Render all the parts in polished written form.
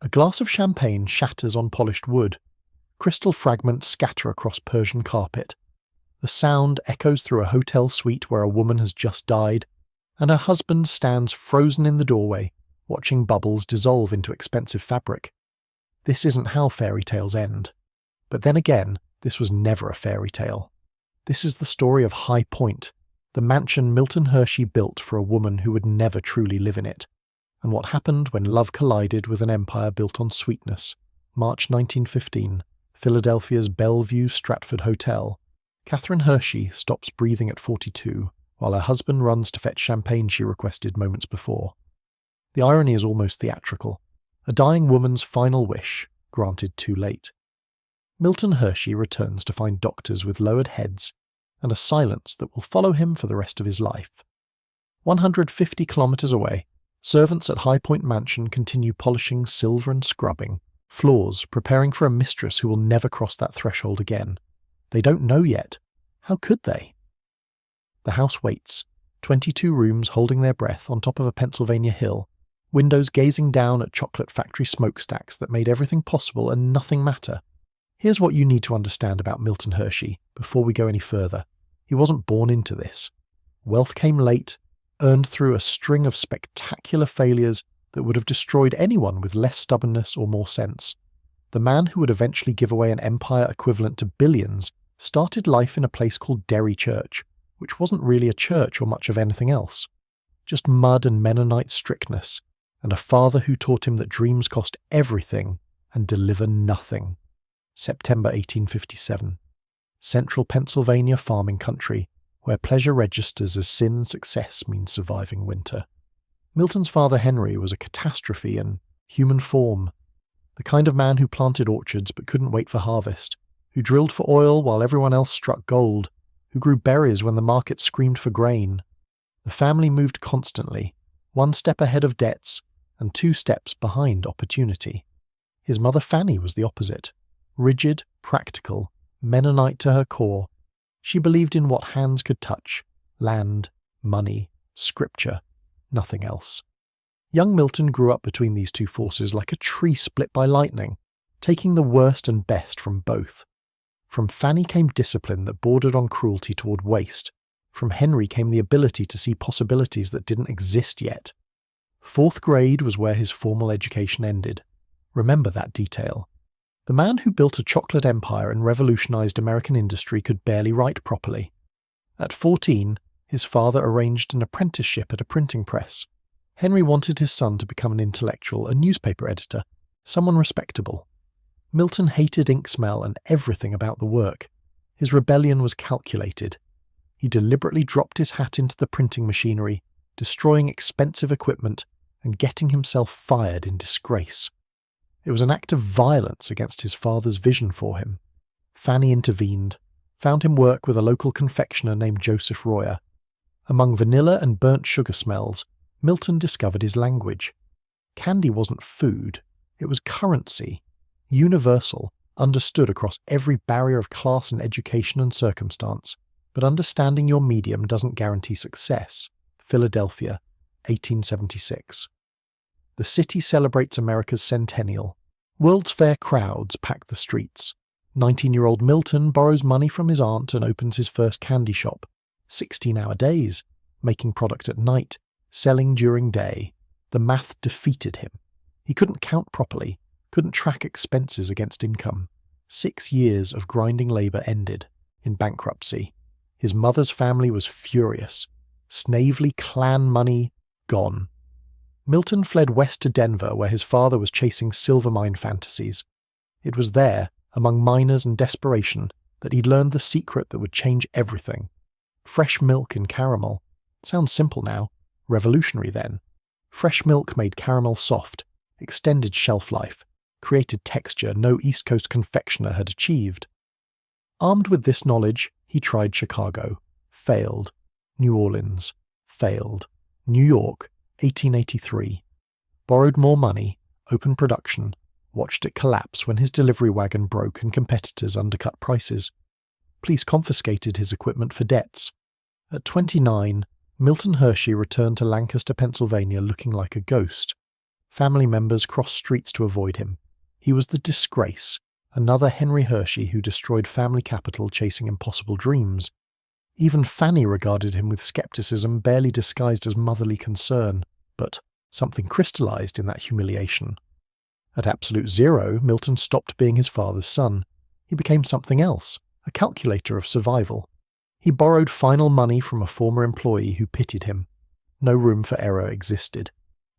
A glass of champagne shatters on polished wood. Crystal fragments scatter across Persian carpet. The sound echoes through a hotel suite where a woman has just died, and her husband stands frozen in the doorway, watching bubbles dissolve into expensive fabric. This isn't how fairy tales end. But then again, this was never a fairy tale. This is the story of High Point, the mansion Milton Hershey built for a woman who would never truly live in it, and what happened when love collided with an empire built on sweetness. March 1915, Philadelphia's Bellevue Stratford Hotel. Catherine Hershey stops breathing at 42, while her husband runs to fetch champagne she requested moments before. The irony is almost theatrical. A dying woman's final wish, granted too late. Milton Hershey returns to find doctors with lowered heads and a silence that will follow him for the rest of his life. 150 kilometers away, servants at High Point Mansion continue polishing silver and scrubbing floors, preparing for a mistress who will never cross that threshold again. They don't know yet. How could they? The house waits, 22 rooms holding their breath on top of a Pennsylvania hill, windows gazing down at chocolate factory smokestacks that made everything possible and nothing matter. Here's what you need to understand about Milton Hershey before we go any further. He wasn't born into this. Wealth came late, earned through a string of spectacular failures that would have destroyed anyone with less stubbornness or more sense. The man who would eventually give away an empire equivalent to billions started life in a place called Derry Church, which wasn't really a church or much of anything else. Just mud and Mennonite strictness, and a father who taught him that dreams cost everything and deliver nothing. September 1857. Central Pennsylvania farming country, where pleasure registers as sin and success means surviving winter. Milton's father Henry was a catastrophe in human form, the kind of man who planted orchards but couldn't wait for harvest, who drilled for oil while everyone else struck gold, who grew berries when the market screamed for grain. The family moved constantly, 1 step ahead of debts and 2 steps behind opportunity. His mother Fanny was the opposite. Rigid, practical, Mennonite to her core, she believed in what hands could touch: land, money, scripture, nothing else. Young Milton grew up between these two forces like a tree split by lightning, taking the worst and best from both. From Fanny came discipline that bordered on cruelty toward waste. From Henry came the ability to see possibilities that didn't exist yet. 4th grade was where his formal education ended. Remember that detail. The man who built a chocolate empire and revolutionized American industry could barely write properly. At 14, his father arranged an apprenticeship at a printing press. Henry wanted his son to become an intellectual, a newspaper editor, someone respectable. Milton hated ink smell and everything about the work. His rebellion was calculated. He deliberately dropped his hat into the printing machinery, destroying expensive equipment and getting himself fired in disgrace. It was an act of violence against his father's vision for him. Fanny intervened, found him work with a local confectioner named Joseph Royer. Among vanilla and burnt sugar smells, Milton discovered his language. Candy wasn't food, it was currency, universal, understood across every barrier of class and education and circumstance. But understanding your medium doesn't guarantee success. Philadelphia, 1876. The city celebrates America's centennial. World's Fair crowds pack the streets. 19-year-old Milton borrows money from his aunt and opens his first candy shop. 16-hour days, making product at night, selling during day. The math defeated him. He couldn't count properly, couldn't track expenses against income. 6 years of grinding labour ended in bankruptcy. His mother's family was furious. Snavely clan money gone. Milton fled west to Denver, where his father was chasing silver mine fantasies. It was there, among miners and desperation, that he'd learned the secret that would change everything. Fresh milk in caramel. Sounds simple now. Revolutionary then. Fresh milk made caramel soft, extended shelf life, created texture no East Coast confectioner had achieved. Armed with this knowledge, he tried Chicago. Failed. New Orleans. Failed. New York. 1883. Borrowed more money, opened production, watched it collapse when his delivery wagon broke and competitors undercut prices. Police confiscated his equipment for debts. At 29, Milton Hershey returned to Lancaster, Pennsylvania looking like a ghost. Family members crossed streets to avoid him. He was the disgrace, another Henry Hershey who destroyed family capital chasing impossible dreams. Even Fanny regarded him with skepticism barely disguised as motherly concern, but something crystallized in that humiliation. At absolute zero, Milton stopped being his father's son. He became something else, a calculator of survival. He borrowed final money from a former employee who pitied him. No room for error existed.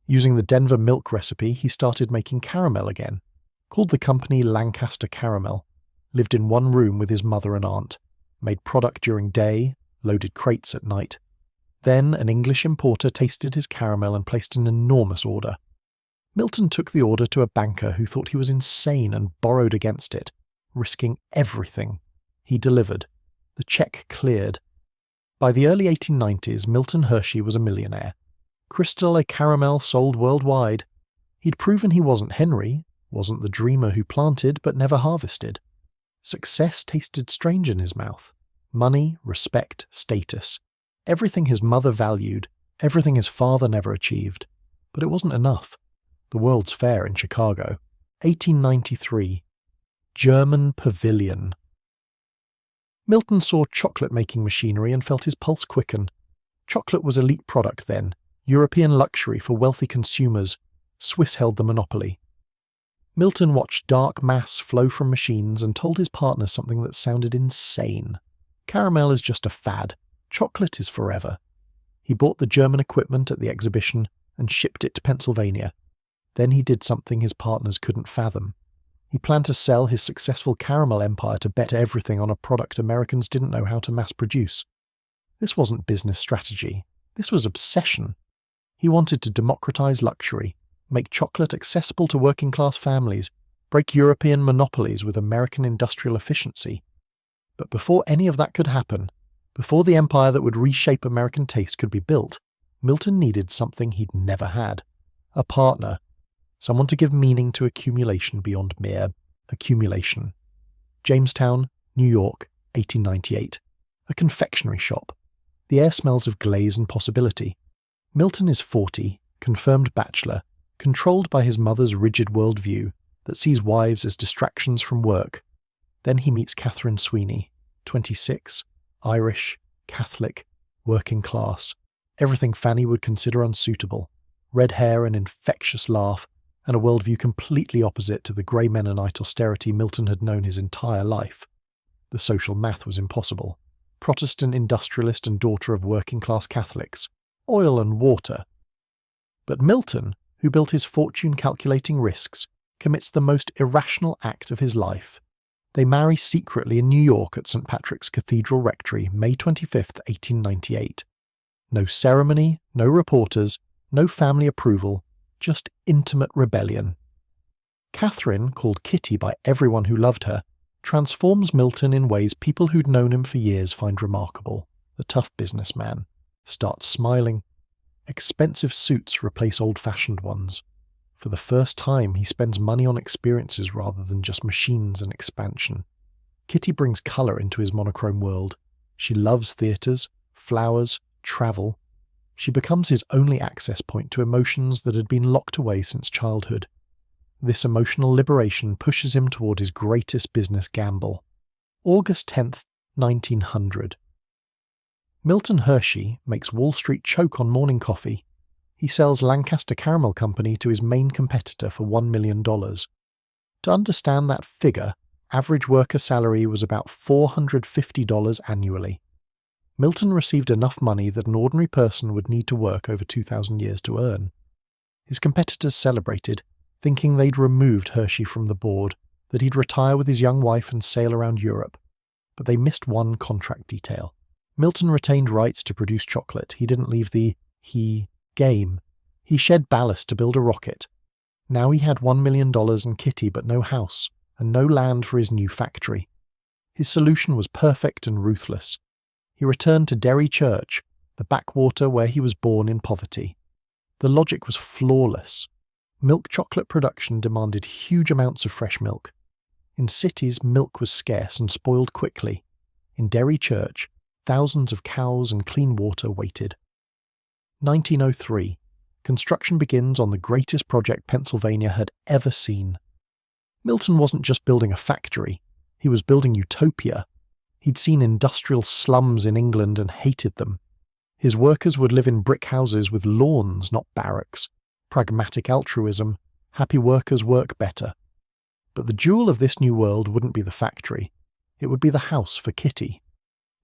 Using the Denver milk recipe, he started making caramel again. Called the company Lancaster Caramel. Lived in one room with his mother and aunt. Made product during day, loaded crates at night. Then an English importer tasted his caramel and placed an enormous order. Milton took the order to a banker who thought he was insane and borrowed against it, risking everything. He delivered. The check cleared. By the early 1890s, Milton Hershey was a millionaire. Crystal a caramel sold worldwide. He'd proven he wasn't Henry, wasn't the dreamer who planted but never harvested. Success tasted strange in his mouth. Money, respect, status. Everything his mother valued, everything his father never achieved. But it wasn't enough. The World's Fair in Chicago. 1893. German Pavilion. Milton saw chocolate-making machinery and felt his pulse quicken. Chocolate was elite product then, European luxury for wealthy consumers. Swiss held the monopoly. Milton watched dark mass flow from machines and told his partner something that sounded insane. Caramel is just a fad. Chocolate is forever. He bought the German equipment at the exhibition and shipped it to Pennsylvania. Then he did something his partners couldn't fathom. He planned to sell his successful caramel empire to bet everything on a product Americans didn't know how to mass produce. This wasn't business strategy. This was obsession. He wanted to democratize luxury, make chocolate accessible to working-class families, break European monopolies with American industrial efficiency. But before any of that could happen, before the empire that would reshape American taste could be built, Milton needed something he'd never had. A partner. Someone to give meaning to accumulation beyond mere accumulation. Jamestown, New York, 1898. A confectionery shop. The air smells of glaze and possibility. Milton is 40, confirmed bachelor, controlled by his mother's rigid worldview that sees wives as distractions from work. Then he meets Catherine Sweeney, 26, Irish, Catholic, working class, everything Fanny would consider unsuitable, red hair and infectious laugh, and a worldview completely opposite to the grey Mennonite austerity Milton had known his entire life. The social math was impossible. Protestant industrialist and daughter of working-class Catholics. Oil and water. But Milton, who built his fortune calculating risks, commits the most irrational act of his life. They marry secretly in New York at St. Patrick's Cathedral Rectory, May 25, 1898. No ceremony, no reporters, no family approval, just intimate rebellion. Catherine, called Kitty by everyone who loved her, transforms Milton in ways people who'd known him for years find remarkable. The tough businessman starts smiling. Expensive suits replace old-fashioned ones. For the first time, he spends money on experiences rather than just machines and expansion. Kitty brings colour into his monochrome world. She loves theatres, flowers, travel. She becomes his only access point to emotions that had been locked away since childhood. This emotional liberation pushes him toward his greatest business gamble. August 10th, 1900. Milton Hershey makes Wall Street choke on morning coffee. He sells Lancaster Caramel Company to his main competitor for $1 million. To understand that figure, average worker salary was about $450 annually. Milton received enough money that an ordinary person would need to work over 2,000 years to earn. His competitors celebrated, thinking they'd removed Hershey from the board, that he'd retire with his young wife and sail around Europe. But they missed one contract detail. Milton retained rights to produce chocolate. He didn't leave the game. He shed ballast to build a rocket. Now he had $1 million and Kitty, but no house, and no land for his new factory. His solution was perfect and ruthless. He returned to Derry Church, the backwater where he was born in poverty. The logic was flawless. Milk chocolate production demanded huge amounts of fresh milk. In cities, milk was scarce and spoiled quickly. In Derry Church, thousands of cows and clean water waited. 1903. Construction begins on the greatest project Pennsylvania had ever seen. Milton wasn't just building a factory, he was building utopia. He'd seen industrial slums in England and hated them. His workers would live in brick houses with lawns, not barracks. Pragmatic altruism, happy workers work better. But the jewel of this new world wouldn't be the factory. It would be the house for Kitty.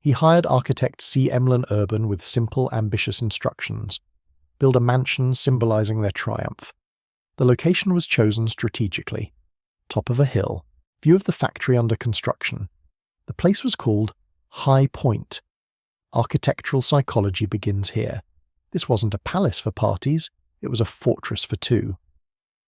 He hired architect C. Emlyn Urban with simple, ambitious instructions. Build a mansion symbolizing their triumph. The location was chosen strategically. Top of a hill, view of the factory under construction. The place was called High Point. Architectural psychology begins here. This wasn't a palace for parties, it was a fortress for two.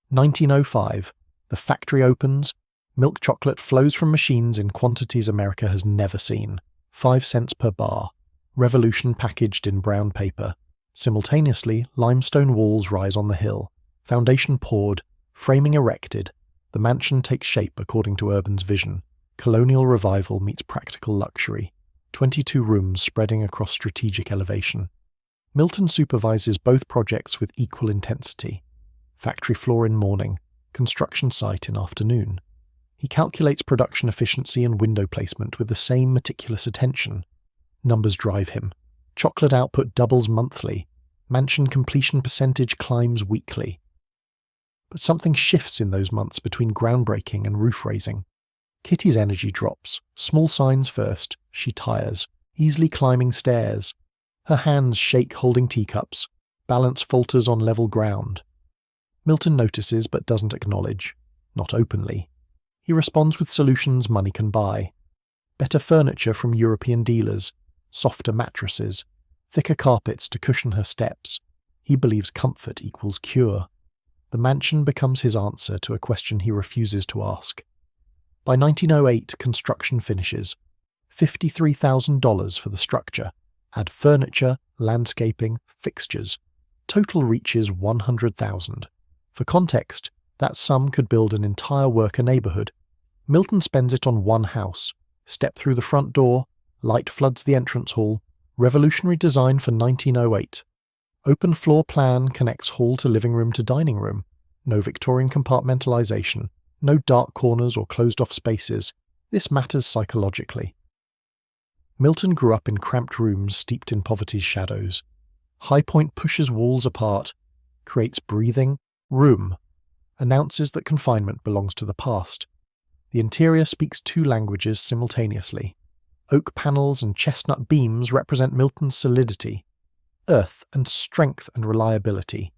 1905. The factory opens. Milk chocolate flows from machines in quantities America has never seen. 5 cents per bar. Revolution packaged in brown paper. Simultaneously, limestone walls rise on the hill. Foundation poured, framing erected. The mansion takes shape according to Urban's vision. Colonial revival meets practical luxury. 22 rooms spreading across strategic elevation. Milton supervises both projects with equal intensity. Factory floor in morning, construction site in afternoon. He calculates production efficiency and window placement with the same meticulous attention. Numbers drive him. Chocolate output doubles monthly. Mansion completion percentage climbs weekly. But something shifts in those months between groundbreaking and roof raising. Kitty's energy drops. Small signs first. She tires, easily climbing stairs. Her hands shake holding teacups. Balance falters on level ground. Milton notices but doesn't acknowledge. Not openly. He responds with solutions money can buy. Better furniture from European dealers. Softer mattresses. Thicker carpets to cushion her steps. He believes comfort equals cure. The mansion becomes his answer to a question he refuses to ask. By 1908, construction finishes. $53,000 for the structure. Add furniture, landscaping, fixtures. Total reaches $100,000. For context, that sum could build an entire worker neighborhood. Milton spends it on one house. Step through the front door, light floods the entrance hall. Revolutionary design for 1908. Open floor plan connects hall to living room to dining room. No Victorian compartmentalization. No dark corners or closed-off spaces. This matters psychologically. Milton grew up in cramped rooms steeped in poverty's shadows. High Point pushes walls apart, creates breathing, room, announces that confinement belongs to the past. The interior speaks 2 languages simultaneously. Oak panels and chestnut beams represent Milton's solidity, earth and strength and reliability.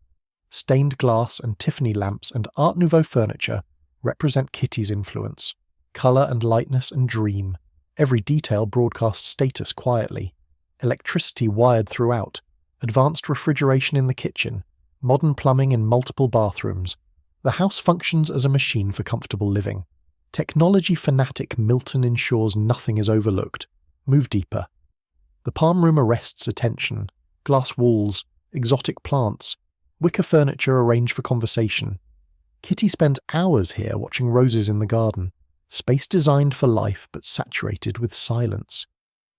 Stained glass and Tiffany lamps and Art Nouveau furniture represent Kitty's influence, colour and lightness and dream. Every detail broadcasts status quietly. Electricity wired throughout, advanced refrigeration in the kitchen, modern plumbing in multiple bathrooms. The house functions as a machine for comfortable living. Technology fanatic Milton ensures nothing is overlooked. Move deeper. The palm room arrests attention. Glass walls, exotic plants, wicker furniture arranged for conversation. Kitty spends hours here watching roses in the garden. Space designed for life but saturated with silence.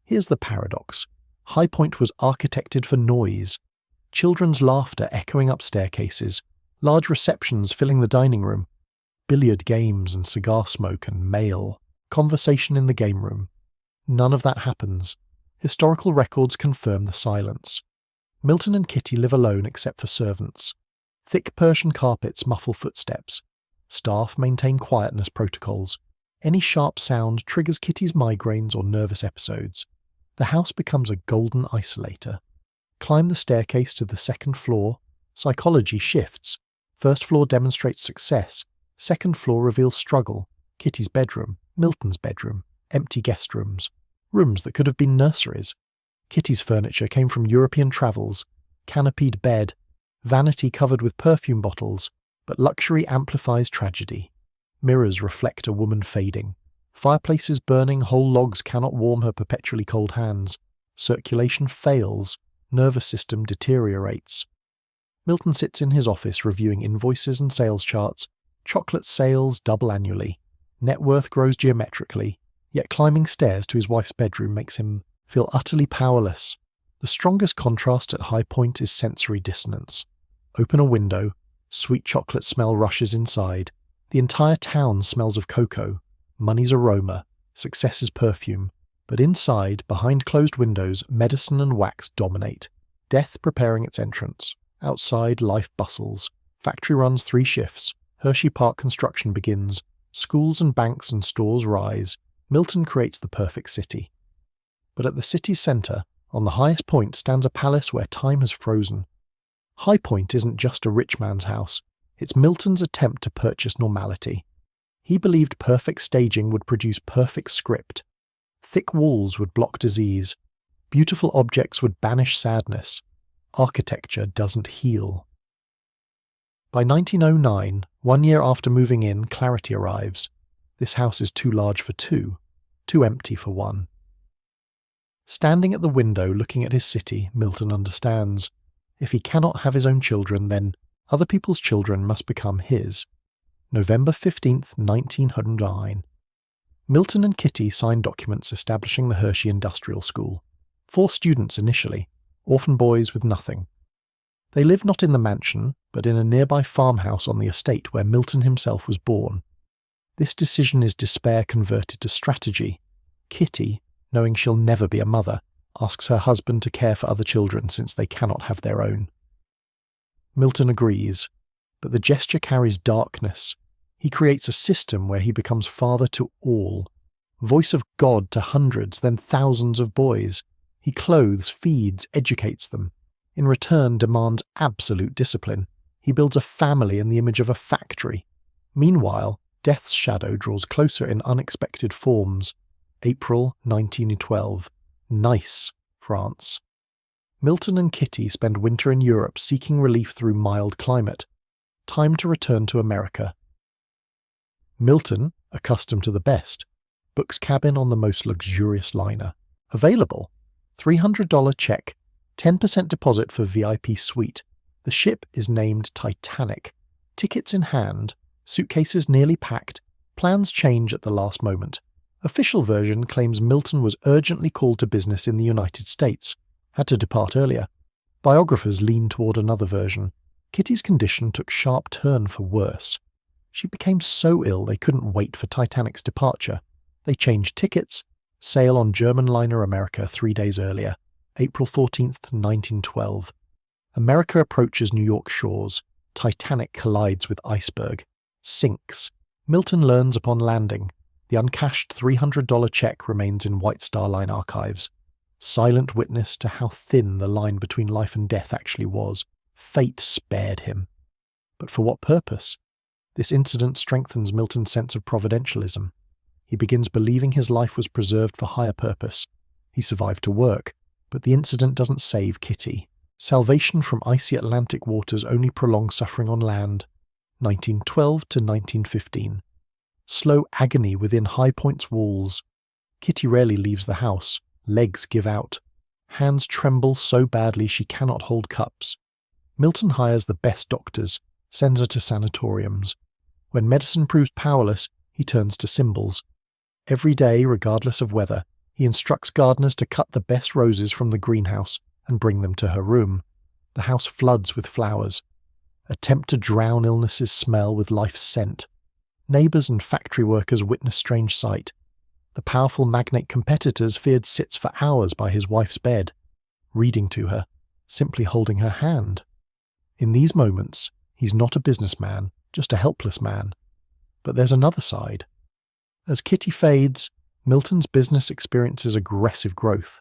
Here's the paradox. High Point was architected for noise. Children's laughter echoing up staircases. Large receptions filling the dining room. Billiard games and cigar smoke and mail. Conversation in the game room. None of that happens. Historical records confirm the silence. Milton and Kitty live alone except for servants. Thick Persian carpets muffle footsteps. Staff maintain quietness protocols. Any sharp sound triggers Kitty's migraines or nervous episodes. The house becomes a golden isolator. Climb the staircase to the 2nd floor. Psychology shifts. 1st floor demonstrates success. 2nd floor reveals struggle. Kitty's bedroom, Milton's bedroom, empty guest rooms. Rooms that could have been nurseries. Kitty's furniture came from European travels. Canopied bed. Vanity covered with perfume bottles. But luxury amplifies tragedy. Mirrors reflect a woman fading. Fireplaces burning, whole logs cannot warm her perpetually cold hands. Circulation fails. Nervous system deteriorates. Milton sits in his office reviewing invoices and sales charts. Chocolate sales double annually. Net worth grows geometrically. Yet climbing stairs to his wife's bedroom makes him feel utterly powerless. The strongest contrast at High Point is sensory dissonance. Open a window, sweet chocolate smell rushes inside. The entire town smells of cocoa, money's aroma, success's perfume. But inside, behind closed windows, medicine and wax dominate. Death preparing its entrance. Outside, life bustles. Factory runs 3 shifts. Hershey Park construction begins. Schools and banks and stores rise. Milton creates the perfect city. But at the city's centre, on the highest point, stands a palace where time has frozen. High Point isn't just a rich man's house. It's Milton's attempt to purchase normality. He believed perfect staging would produce perfect script. Thick walls would block disease. Beautiful objects would banish sadness. Architecture doesn't heal. By 1909, 1 year after moving in, clarity arrives. This house is too large for 2, too empty for 1. Standing at the window looking at his city, Milton understands. If he cannot have his own children, then other people's children must become his. November 15th, 1909. Milton and Kitty signed documents establishing the Hershey Industrial School. 4 students initially, orphan boys with nothing. They live not in the mansion, but in a nearby farmhouse on the estate where Milton himself was born. This decision is despair converted to strategy. Kitty, knowing she'll never be a mother, asks her husband to care for other children since they cannot have their own. Milton agrees, but the gesture carries darkness. He creates a system where he becomes father to all, voice of God to hundreds, then thousands of boys. He clothes, feeds, educates them. In return, demands absolute discipline. He builds a family in the image of a factory. Meanwhile, death's shadow draws closer in unexpected forms. April 1912. Nice, France. Milton and Kitty spend winter in Europe seeking relief through mild climate. Time to return to America. Milton, accustomed to the best, books cabin on the most luxurious liner. Available. $300 check, 10% deposit for VIP suite. The ship is named Titanic. Tickets in hand, suitcases nearly packed, plans change at the last moment. Official version claims Milton was urgently called to business in the United States, had to depart earlier. Biographers lean toward another version. Kitty's condition took sharp turn for worse. She became so ill they couldn't wait for Titanic's departure. They changed tickets, sail on German liner America 3 days earlier, April 14th, 1912. America approaches New York shores. Titanic collides with iceberg. Sinks. Milton learns upon landing. The uncashed $300 check remains in White Star Line archives. Silent witness to how thin the line between life and death actually was. Fate spared him. But for what purpose? This incident strengthens Milton's sense of providentialism. He begins believing his life was preserved for higher purpose. He survived to work, but the incident doesn't save Kitty. Salvation from icy Atlantic waters only prolongs suffering on land. 1912 to 1915. Slow agony within High Point's walls. Kitty rarely leaves the house. Legs give out. Hands tremble so badly she cannot hold cups. Milton hires the best doctors, sends her to sanatoriums. When medicine proves powerless, he turns to symbols. Every day, regardless of weather, he instructs gardeners to cut the best roses from the greenhouse and bring them to her room. The house floods with flowers. Attempt to drown illness's smell with life's scent. Neighbours and factory workers witness strange sight. The powerful magnate competitors feared sits for hours by his wife's bed, reading to her, simply holding her hand. In these moments, he's not a businessman, just a helpless man. But there's another side. As Kitty fades, Milton's business experiences aggressive growth.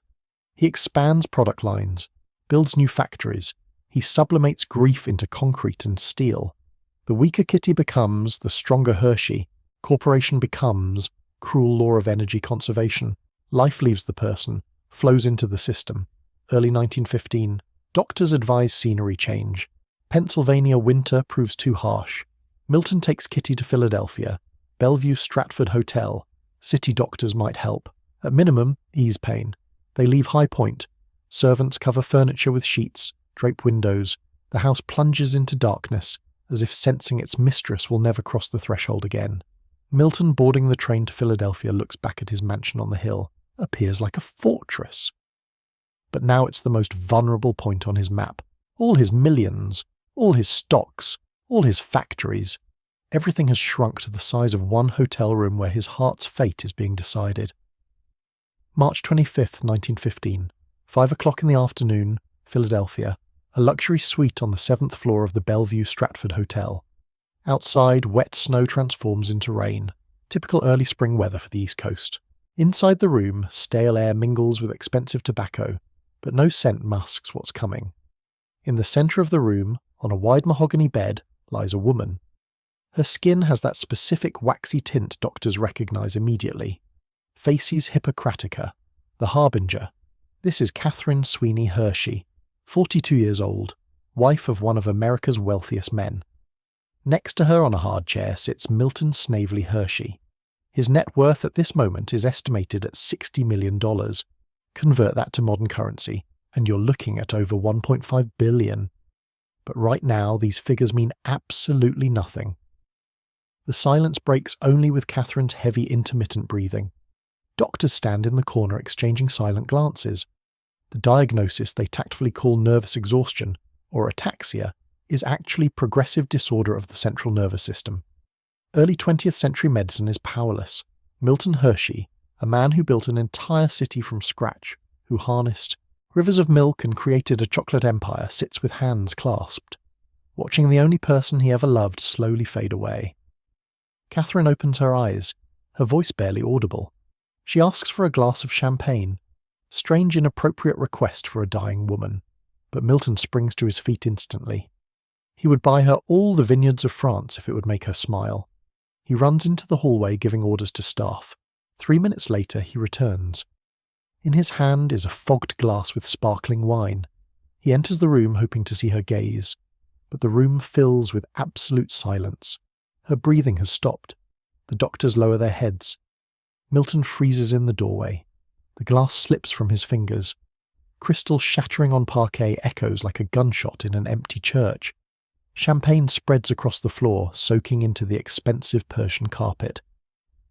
He expands product lines, builds new factories. He sublimates grief into concrete and steel. The weaker Kitty becomes, the stronger Hershey. Corporation becomes, cruel law of energy conservation. Life leaves the person, flows into the system. Early 1915. Doctors advise scenery change. Pennsylvania winter proves too harsh. Milton takes Kitty to Philadelphia. Bellevue Stratford Hotel. City doctors might help. At minimum, ease pain. They leave High Point. Servants cover furniture with sheets, drape windows. The house plunges into darkness, as if sensing its mistress will never cross the threshold again. Milton, boarding the train to Philadelphia, looks back at his mansion on the hill. Appears like a fortress. But now it's the most vulnerable point on his map. All his millions, All his stocks, all his factories, everything has shrunk to the size of one hotel room where his heart's fate is being decided. March 25th, 1915, 5 o'clock in the afternoon, Philadelphia, a luxury suite on the 7th floor of the Bellevue Stratford Hotel. Outside, wet snow transforms into rain, typical early spring weather for the East Coast. Inside the room, stale air mingles with expensive tobacco, but no scent masks what's coming. In the centre of the room, on a wide mahogany bed, lies a woman. Her skin has that specific waxy tint doctors recognise immediately. Facies Hippocratica, the harbinger. This is Catherine Sweeney Hershey, 42 years old, wife of one of America's wealthiest men. Next to her on a hard chair sits Milton Snavely Hershey. His net worth at this moment is estimated at $60 million. Convert that to modern currency, and you're looking at over $1.5 billion. But right now, these figures mean absolutely nothing. The silence breaks only with Catherine's heavy, intermittent breathing. Doctors stand in the corner exchanging silent glances. The diagnosis they tactfully call nervous exhaustion, or ataxia, is actually progressive disorder of the central nervous system. Early 20th century medicine is powerless. Milton Hershey, a man who built an entire city from scratch, who harnessed rivers of milk and created a chocolate empire, sits with hands clasped, watching the only person he ever loved slowly fade away. Catherine opens her eyes, her voice barely audible. She asks for a glass of champagne. Strange, inappropriate request for a dying woman. But Milton springs to his feet instantly. He would buy her all the vineyards of France if it would make her smile. He runs into the hallway giving orders to staff. 3 minutes later he returns. In his hand is a fogged glass with sparkling wine. He enters the room hoping to see her gaze, but the room fills with absolute silence. Her breathing has stopped. The doctors lower their heads. Milton freezes in the doorway. The glass slips from his fingers. Crystal shattering on parquet echoes like a gunshot in an empty church. Champagne spreads across the floor, soaking into the expensive Persian carpet.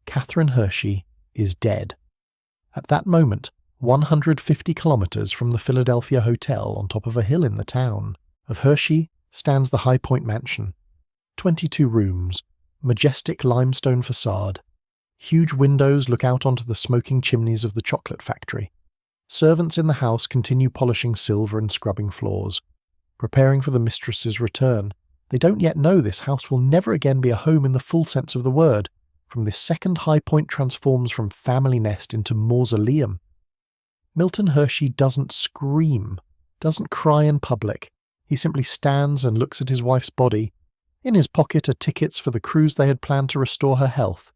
Catherine Hershey is dead. At that moment, 150 kilometres from the Philadelphia Hotel on top of a hill in the town of Hershey stands the High Point Mansion. 22 rooms, majestic limestone facade. Huge windows look out onto the smoking chimneys of the chocolate factory. Servants in the house continue polishing silver and scrubbing floors, preparing for the mistress's return. They don't yet know this house will never again be a home in the full sense of the word. From this second High Point transforms from family nest into mausoleum. Milton Hershey doesn't scream, doesn't cry in public. He simply stands and looks at his wife's body. In his pocket are tickets for the cruise they had planned to restore her health.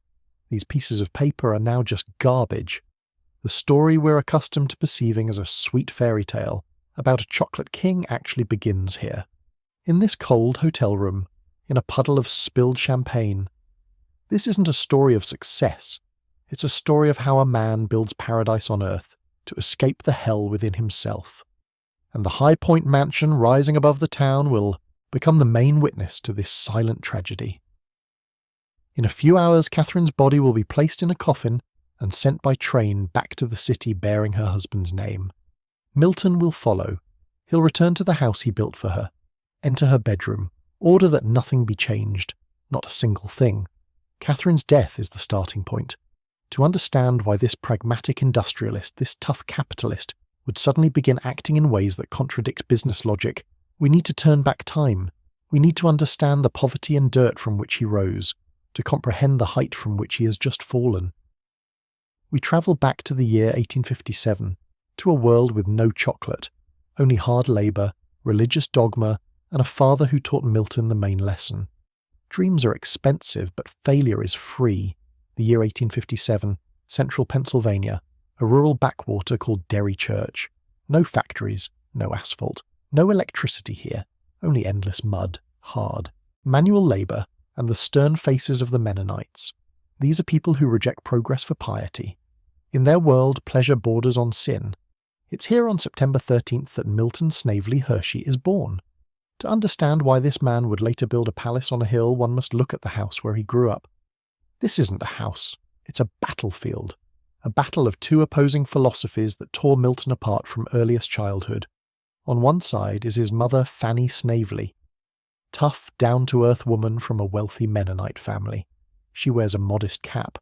These pieces of paper are now just garbage. The story we're accustomed to perceiving as a sweet fairy tale about a chocolate king actually begins here. In this cold hotel room, in a puddle of spilled champagne. This isn't a story of success. It's a story of how a man builds paradise on earth to escape the hell within himself. And the High Point mansion rising above the town will become the main witness to this silent tragedy. In a few hours, Catherine's body will be placed in a coffin and sent by train back to the city bearing her husband's name. Milton will follow. He'll return to the house he built for her, enter her bedroom, order that nothing be changed, not a single thing. Catherine's death is the starting point. To understand why this pragmatic industrialist, this tough capitalist, would suddenly begin acting in ways that contradict business logic, we need to turn back time. We need to understand the poverty and dirt from which he rose, to comprehend the height from which he has just fallen. We travel back to the year 1857, to a world with no chocolate, only hard labour, religious dogma, and a father who taught Milton the main lesson. Dreams are expensive, but failure is free. The year 1857, central Pennsylvania, a rural backwater called Derry Church. No factories, no asphalt, no electricity here, only endless mud, hard, manual labour, and the stern faces of the Mennonites. These are people who reject progress for piety. In their world, pleasure borders on sin. It's here on September 13th that Milton Snavely Hershey is born. To understand why this man would later build a palace on a hill, one must look at the house where he grew up. This isn't a house, it's a battlefield. A battle of two opposing philosophies that tore Milton apart from earliest childhood. On one side is his mother Fanny Snavely. Tough, down-to-earth woman from a wealthy Mennonite family. She wears a modest cap,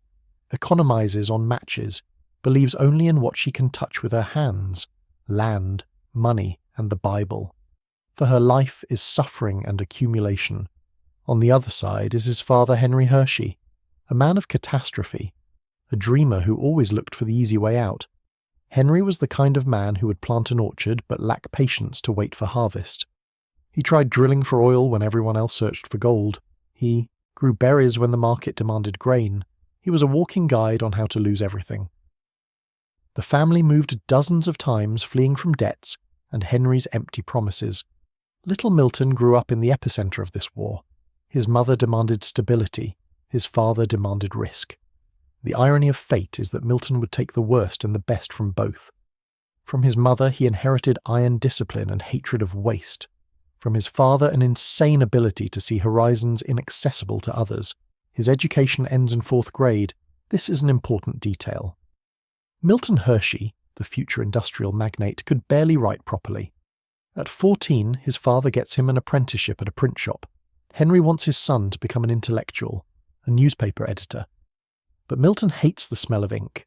economizes on matches, believes only in what she can touch with her hands: land, money, and the Bible. For her life is suffering and accumulation. On the other side is his father Henry Hershey, a man of catastrophe, a dreamer who always looked for the easy way out. Henry was the kind of man who would plant an orchard but lack patience to wait for harvest. He tried drilling for oil when everyone else searched for gold. He grew berries when the market demanded grain. He was a walking guide on how to lose everything. The family moved dozens of times, fleeing from debts and Henry's empty promises. Little Milton grew up in the epicenter of this war. His mother demanded stability. His father demanded risk. The irony of fate is that Milton would take the worst and the best from both. From his mother, he inherited iron discipline and hatred of waste. From his father, an insane ability to see horizons inaccessible to others. His education ends in 4th grade. This is an important detail. Milton Hershey, the future industrial magnate, could barely write properly. At 14, his father gets him an apprenticeship at a print shop. Henry wants his son to become an intellectual, a newspaper editor. But Milton hates the smell of ink.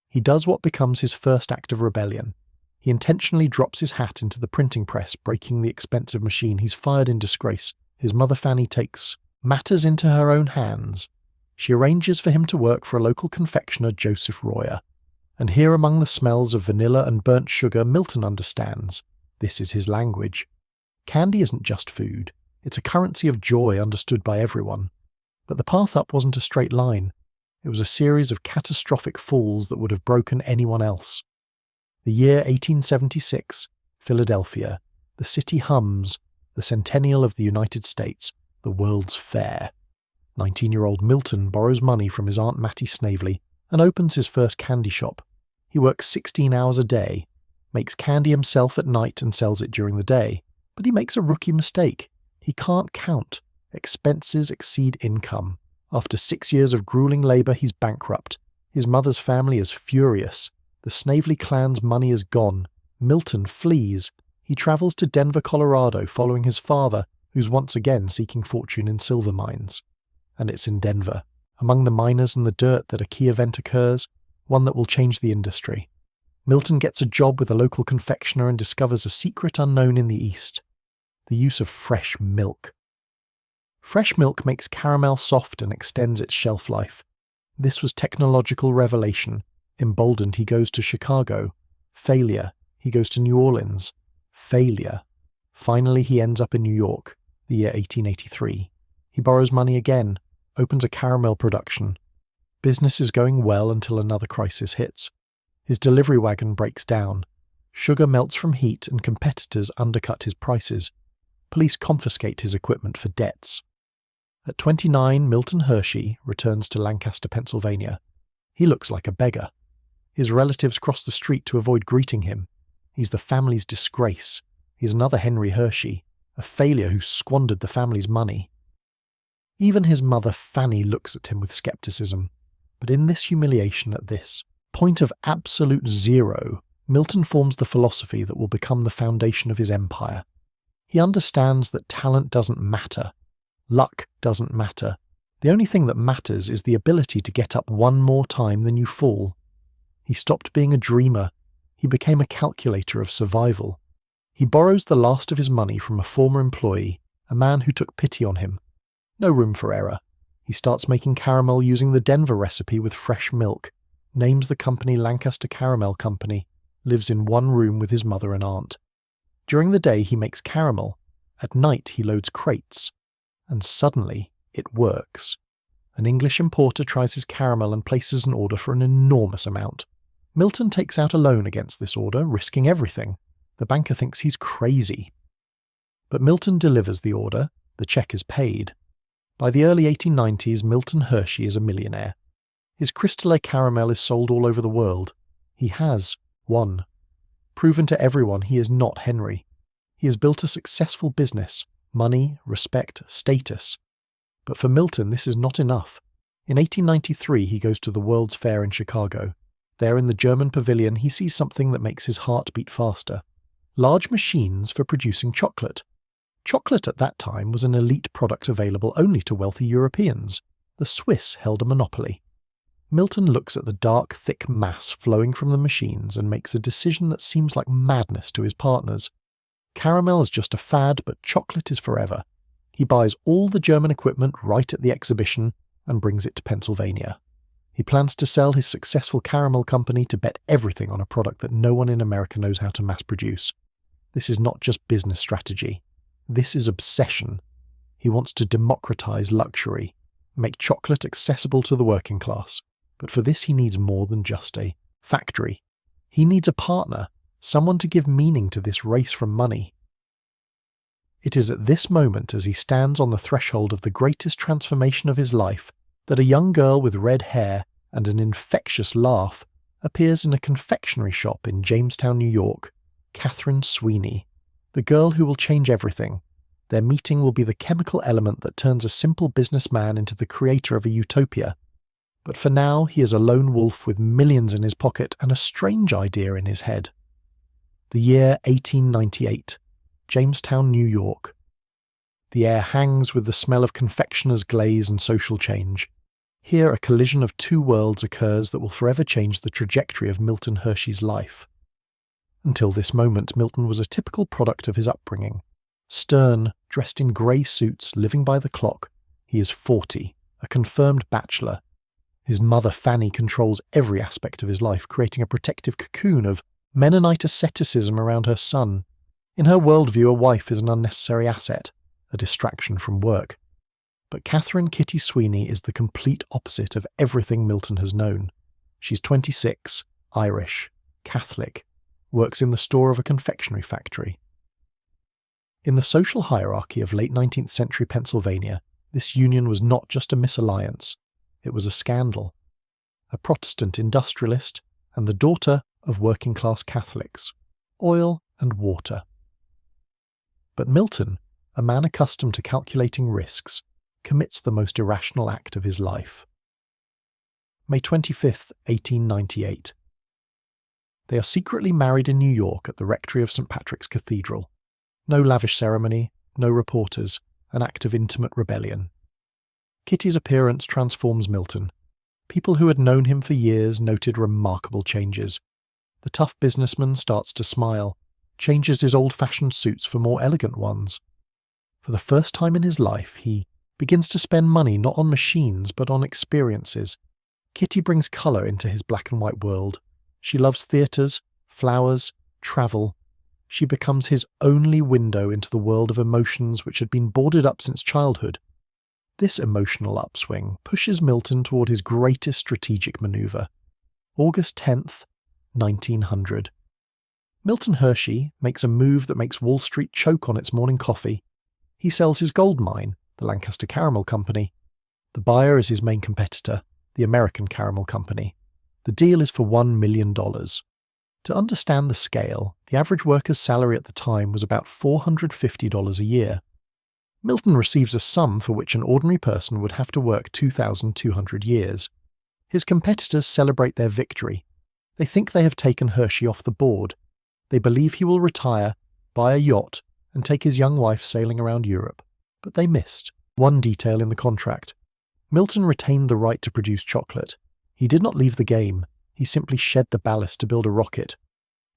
He does what becomes his first act of rebellion. He intentionally drops his hat into the printing press, breaking the expensive machine. He's fired in disgrace. His mother Fanny takes matters into her own hands. She arranges for him to work for a local confectioner, Joseph Royer. And here, among the smells of vanilla and burnt sugar, Milton understands. This is his language. Candy isn't just food. It's a currency of joy understood by everyone. But the path up wasn't a straight line. It was a series of catastrophic falls that would have broken anyone else. The year 1876, Philadelphia. The city hums, the centennial of the United States, the World's Fair. 19-year-old Milton borrows money from his Aunt Mattie Snavely and opens his first candy shop. He works 16 hours a day, makes candy himself at night and sells it during the day. But he makes a rookie mistake. He can't count. Expenses exceed income. After 6 years of grueling labour, he's bankrupt. His mother's family is furious. The Snavely clan's money is gone. Milton flees. He travels to Denver, Colorado, following his father, who's once again seeking fortune in silver mines. And it's in Denver, among the miners and the dirt, that a key event occurs, one that will change the industry. Milton gets a job with a local confectioner and discovers a secret unknown in the East: the use of fresh milk. Fresh milk makes caramel soft and extends its shelf life. This was technological revelation. Emboldened, he goes to Chicago. Failure. He goes to New Orleans. Failure. Finally, he ends up in New York, the year 1883. He borrows money again, opens a caramel production. Business is going well until another crisis hits. His delivery wagon breaks down. Sugar melts from heat and competitors undercut his prices. Police confiscate his equipment for debts. At 29, Milton Hershey returns to Lancaster, Pennsylvania. He looks like a beggar. His relatives cross the street to avoid greeting him. He's the family's disgrace. He's another Henry Hershey, a failure who squandered the family's money. Even his mother Fanny looks at him with skepticism. But in this humiliation, at this point of absolute zero, Milton forms the philosophy that will become the foundation of his empire. He understands that talent doesn't matter. Luck doesn't matter. The only thing that matters is the ability to get up one more time than you fall. He stopped being a dreamer. He became a calculator of survival. He borrows the last of his money from a former employee, a man who took pity on him. No room for error. He starts making caramel using the Denver recipe with fresh milk, names the company Lancaster Caramel Company, lives in one room with his mother and aunt. During the day he makes caramel. At night he loads crates. And suddenly it works. An English importer tries his caramel and places an order for an enormous amount. Milton takes out a loan against this order, risking everything. The banker thinks he's crazy. But Milton delivers the order. The check is paid. By the early 1890s, Milton Hershey is a millionaire. His Crystal caramel is sold all over the world. He has won. Proven to everyone he is not Henry. He has built a successful business. Money, respect, status. But for Milton, this is not enough. In 1893, he goes to the World's Fair in Chicago. There in the German pavilion, he sees something that makes his heart beat faster. Large machines for producing chocolate. Chocolate at that time was an elite product available only to wealthy Europeans. The Swiss held a monopoly. Milton looks at the dark, thick mass flowing from the machines and makes a decision that seems like madness to his partners. Caramel is just a fad, but chocolate is forever. He buys all the German equipment right at the exhibition and brings it to Pennsylvania. He plans to sell his successful caramel company to bet everything on a product that no one in America knows how to mass produce. This is not just business strategy. This is obsession. He wants to democratize luxury, make chocolate accessible to the working class. But for this he needs more than just a factory. He needs a partner, someone to give meaning to this race from money. It is at this moment, as he stands on the threshold of the greatest transformation of his life, that a young girl with red hair and an infectious laugh appears in a confectionery shop in Jamestown, New York, Catherine Sweeney, the girl who will change everything. Their meeting will be the chemical element that turns a simple businessman into the creator of a utopia. But for now, he is a lone wolf with millions in his pocket and a strange idea in his head. The year 1898, Jamestown, New York. The air hangs with the smell of confectioner's glaze and social change. Here a collision of two worlds occurs that will forever change the trajectory of Milton Hershey's life. Until this moment, Milton was a typical product of his upbringing. Stern, dressed in grey suits, living by the clock. He is 40, a confirmed bachelor. His mother Fanny controls every aspect of his life, creating a protective cocoon of Mennonite asceticism around her son. In her worldview, a wife is an unnecessary asset, a distraction from work. But Catherine Kitty Sweeney is the complete opposite of everything Milton has known. She's 26, Irish, Catholic, works in the store of a confectionery factory. In the social hierarchy of late 19th century Pennsylvania, this union was not just a misalliance. It was a scandal. A Protestant industrialist and the daughter of working-class Catholics. Oil and water. But Milton, a man accustomed to calculating risks, commits the most irrational act of his life. May 25th, 1898. They are secretly married in New York at the rectory of St. Patrick's Cathedral. No lavish ceremony, no reporters, an act of intimate rebellion. Kitty's appearance transforms Milton. People who had known him for years noted remarkable changes. The tough businessman starts to smile, changes his old-fashioned suits for more elegant ones. For the first time in his life, he begins to spend money not on machines but on experiences. Kitty brings colour into his black and white world. She loves theatres, flowers, travel. She becomes his only window into the world of emotions which had been boarded up since childhood. This emotional upswing pushes Milton toward his greatest strategic manoeuvre. August 10th, 1900. Milton Hershey makes a move that makes Wall Street choke on its morning coffee. He sells his gold mine, the Lancaster Caramel Company. The buyer is his main competitor, the American Caramel Company. The deal is for $1 million. To understand the scale, the average worker's salary at the time was about $450 a year. Milton receives a sum for which an ordinary person would have to work 2,200 years. His competitors celebrate their victory. They think they have taken Hershey off the board. They believe he will retire, buy a yacht, and take his young wife sailing around Europe. But they missed one detail in the contract. Milton retained the right to produce chocolate. He did not leave the game. He simply shed the ballast to build a rocket.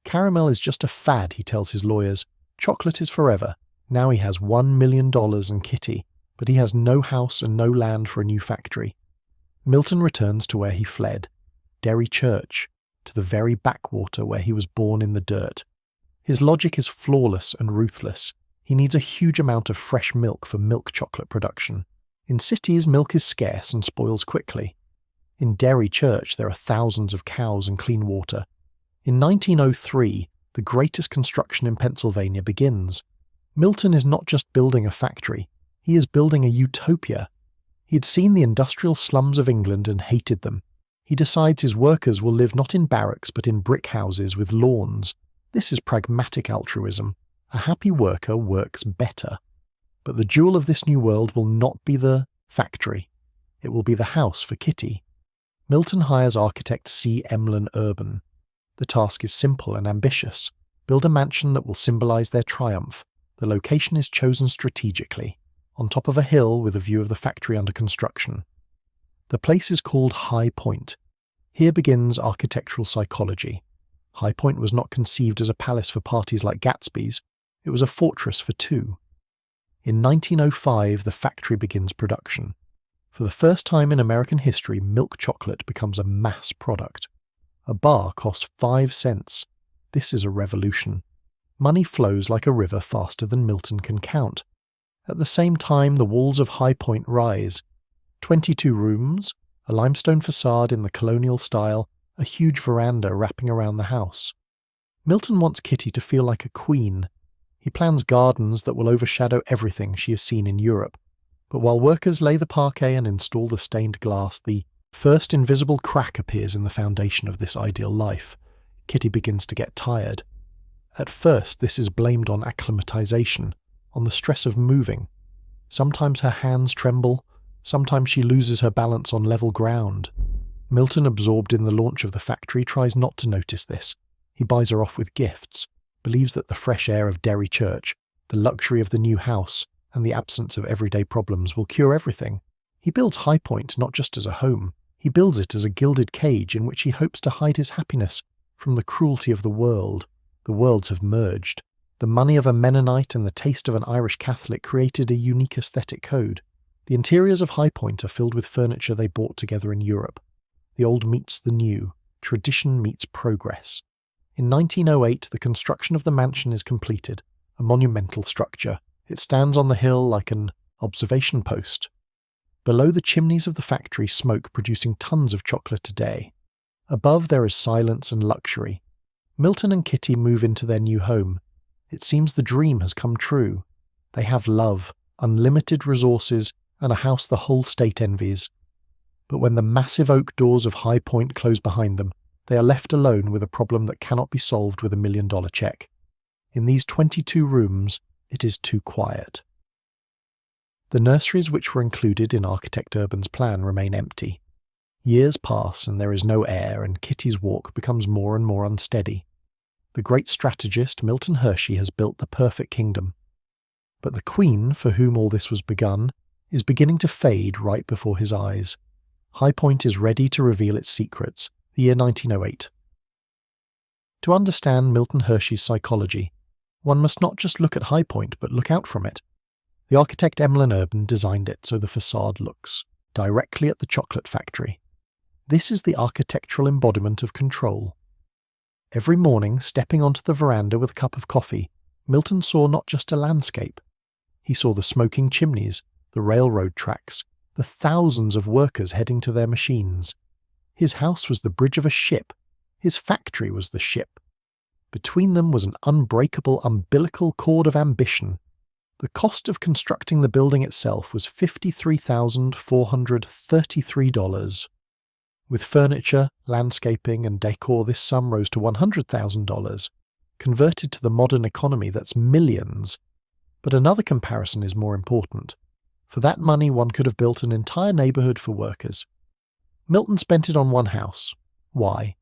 Caramel is just a fad, he tells his lawyers. Chocolate is forever. Now he has $1 million and Kitty, but he has no house and no land for a new factory. Milton returns to where he fled, Derry Church, to the very backwater where he was born in the dirt. His logic is flawless and ruthless. He needs a huge amount of fresh milk for milk chocolate production. In cities, milk is scarce and spoils quickly. In Derry Church, there are thousands of cows and clean water. In 1903, the greatest construction in Pennsylvania begins. Milton is not just building a factory, he is building a utopia. He had seen the industrial slums of England and hated them. He decides his workers will live not in barracks but in brick houses with lawns. This is pragmatic altruism. A happy worker works better. But the jewel of this new world will not be the factory. It will be the house for Kitty. Milton hires architect C. Emlyn Urban. The task is simple and ambitious. Build a mansion that will symbolize their triumph. The location is chosen strategically, on top of a hill with a view of the factory under construction. The place is called High Point. Here begins architectural psychology. High Point was not conceived as a palace for parties like Gatsby's, it was a fortress for two. In 1905, the factory begins production. For the first time in American history, milk chocolate becomes a mass product. A bar costs 5 cents. This is a revolution. Money flows like a river faster than Milton can count. At the same time, the walls of High Point rise. 22 rooms, a limestone facade in the colonial style, a huge veranda wrapping around the house. Milton wants Kitty to feel like a queen. He plans gardens that will overshadow everything she has seen in Europe. But while workers lay the parquet and install the stained glass, the first invisible crack appears in the foundation of this ideal life. Kitty begins to get tired. At first, this is blamed on acclimatization, on the stress of moving. Sometimes her hands tremble, sometimes she loses her balance on level ground. Milton, absorbed in the launch of the factory, tries not to notice this. He buys her off with gifts, believes that the fresh air of Derry Church, the luxury of the new house, and the absence of everyday problems will cure everything. He builds High Point not just as a home, he builds it as a gilded cage in which he hopes to hide his happiness from the cruelty of the world. The worlds have merged. The money of a Mennonite and the taste of an Irish Catholic created a unique aesthetic code. The interiors of High Point are filled with furniture they bought together in Europe. The old meets the new. Tradition meets progress. In 1908, the construction of the mansion is completed, a monumental structure. It stands on the hill like an observation post. Below the chimneys of the factory, smoke producing tons of chocolate a day. Above there is silence and luxury. Milton and Kitty move into their new home. It seems the dream has come true. They have love, unlimited resources, and a house the whole state envies. But when the massive oak doors of High Point close behind them, they are left alone with a problem that cannot be solved with $1 million check. In these 22 rooms, it is too quiet. The nurseries which were included in Architect Urban's plan remain empty. Years pass and there is no air, and Kitty's walk becomes more and more unsteady. The great strategist Milton Hershey has built the perfect kingdom. But the queen, for whom all this was begun, is beginning to fade right before his eyes. High Point is ready to reveal its secrets, the year 1908. To understand Milton Hershey's psychology, one must not just look at High Point, but look out from it. The architect Emlyn Urban designed it so the facade looks directly at the chocolate factory. This is the architectural embodiment of control. Every morning, stepping onto the veranda with a cup of coffee, Milton saw not just a landscape. He saw the smoking chimneys, the railroad tracks, the thousands of workers heading to their machines. His house was the bridge of a ship. His factory was the ship. Between them was an unbreakable umbilical cord of ambition. The cost of constructing the building itself was $53,433. With furniture, landscaping, and decor, this sum rose to $100,000. Converted to the modern economy, that's millions. But another comparison is more important. For that money, one could have built an entire neighborhood for workers. Milton spent it on one house. Why?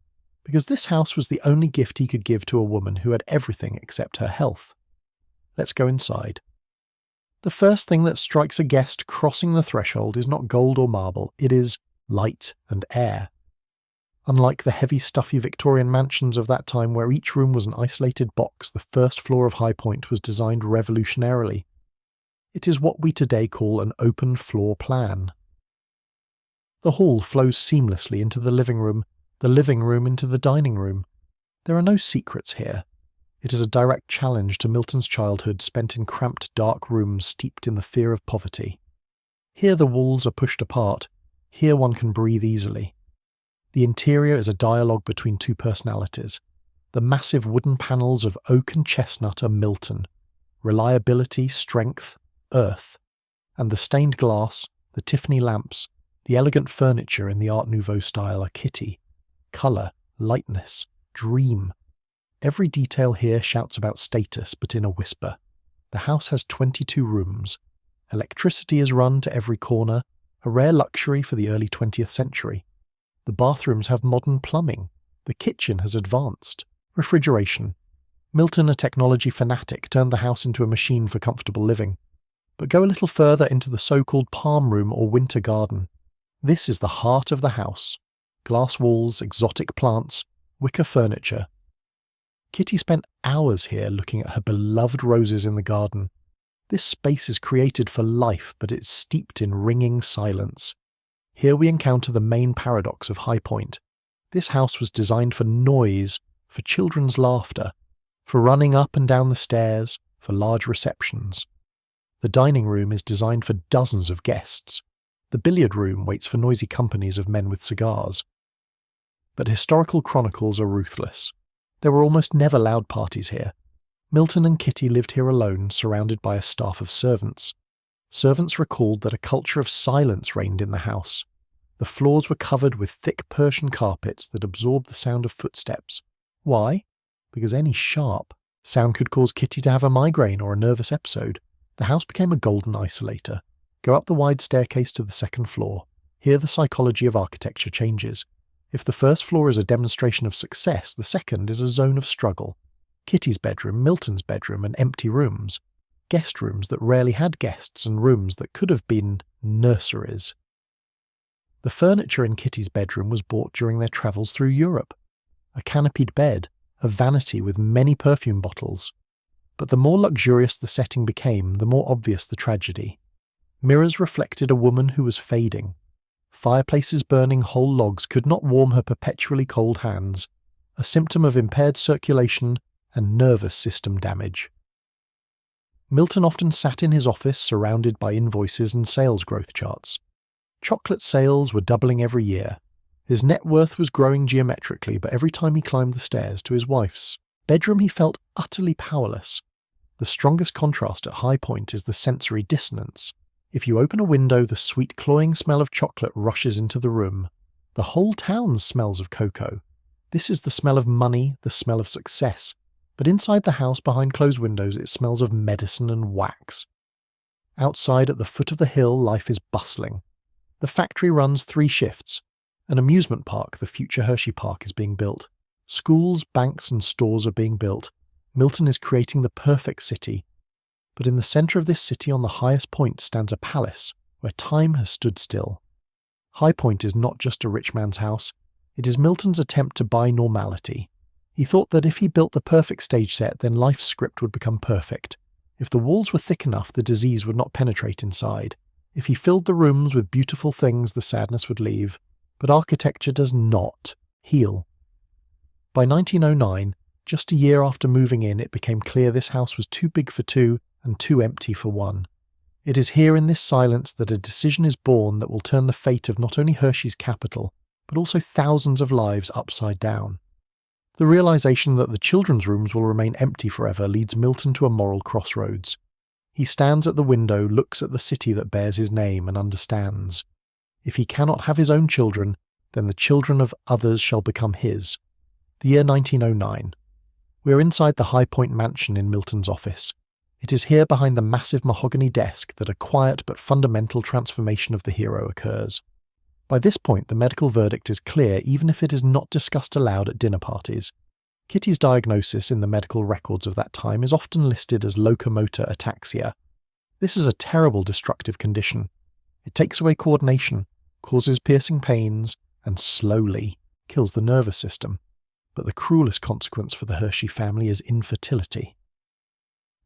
Because this house was the only gift he could give to a woman who had everything except her health. Let's go inside. The first thing that strikes a guest crossing the threshold is not gold or marble, it is light and air. Unlike the heavy, stuffy Victorian mansions of that time where each room was an isolated box, the first floor of High Point was designed revolutionarily. It is what we today call an open floor plan. The hall flows seamlessly into the living room into the dining room. There are no secrets here. It is a direct challenge to Milton's childhood spent in cramped, dark rooms steeped in the fear of poverty. Here the walls are pushed apart. Here one can breathe easily. The interior is a dialogue between two personalities. The massive wooden panels of oak and chestnut are Milton. Reliability, strength, earth. And the stained glass, the Tiffany lamps, the elegant furniture in the Art Nouveau style are Kitty. Colour, lightness, dream. Every detail here shouts about status, but in a whisper. The house has 22 rooms. Electricity is run to every corner, a rare luxury for the early 20th century. The bathrooms have modern plumbing. The kitchen has advanced. Refrigeration. Milton, a technology fanatic, turned the house into a machine for comfortable living. But go a little further into the so-called palm room or winter garden. This is the heart of the house. Glass walls, exotic plants, wicker furniture. Kitty spent hours here looking at her beloved roses in the garden. This space is created for life, but it's steeped in ringing silence. Here we encounter the main paradox of High Point. This house was designed for noise, for children's laughter, for running up and down the stairs, for large receptions. The dining room is designed for dozens of guests. The billiard room waits for noisy companies of men with cigars. But historical chronicles are ruthless. There were almost never loud parties here. Milton and Kitty lived here alone, surrounded by a staff of servants. Servants recalled that a culture of silence reigned in the house. The floors were covered with thick Persian carpets that absorbed the sound of footsteps. Why? Because any sharp sound could cause Kitty to have a migraine or a nervous episode. The house became a golden isolator. Go up the wide staircase to the second floor. Here the psychology of architecture changes. If the first floor is a demonstration of success, the second is a zone of struggle. Kitty's bedroom, Milton's bedroom, and empty rooms. Guest rooms that rarely had guests and rooms that could have been nurseries. The furniture in Kitty's bedroom was bought during their travels through Europe. A canopied bed, a vanity with many perfume bottles. But the more luxurious the setting became, the more obvious the tragedy. Mirrors reflected a woman who was fading. Fireplaces burning whole logs could not warm her perpetually cold hands, a symptom of impaired circulation and nervous system damage. Milton often sat in his office surrounded by invoices and sales growth charts. Chocolate sales were doubling every year. His net worth was growing geometrically, but every time he climbed the stairs to his wife's bedroom he felt utterly powerless. The strongest contrast at High Point is the sensory dissonance. If you open a window, the sweet cloying smell of chocolate rushes into the room. The whole town smells of cocoa. This is the smell of money, the smell of success. But inside the house, behind closed windows, it smells of medicine and wax. Outside, at the foot of the hill, life is bustling. The factory runs 3 shifts. An amusement park, the future Hershey Park, is being built. Schools, banks, and stores are being built. Milton is creating the perfect city. But in the centre of this city, on the highest point, stands a palace, where time has stood still. High Point is not just a rich man's house. It is Milton's attempt to buy normality. He thought that if he built the perfect stage set, then life's script would become perfect. If the walls were thick enough, the disease would not penetrate inside. If he filled the rooms with beautiful things, the sadness would leave. But architecture does not heal. By 1909, just a year after moving in, it became clear this house was too big for 2 and too empty for 1. It is here in this silence that a decision is born that will turn the fate of not only Hershey's capital, but also thousands of lives upside down. The realization that the children's rooms will remain empty forever leads Milton to a moral crossroads. He stands at the window, looks at the city that bears his name, and understands. If he cannot have his own children, then the children of others shall become his. The year 1909. We are inside the High Point mansion in Milton's office. It is here behind the massive mahogany desk that a quiet but fundamental transformation of the hero occurs. By this point, the medical verdict is clear, even if it is not discussed aloud at dinner parties. Kitty's diagnosis in the medical records of that time is often listed as locomotor ataxia. This is a terrible destructive condition. It takes away coordination, causes piercing pains, and slowly kills the nervous system. But the cruelest consequence for the Hershey family is infertility.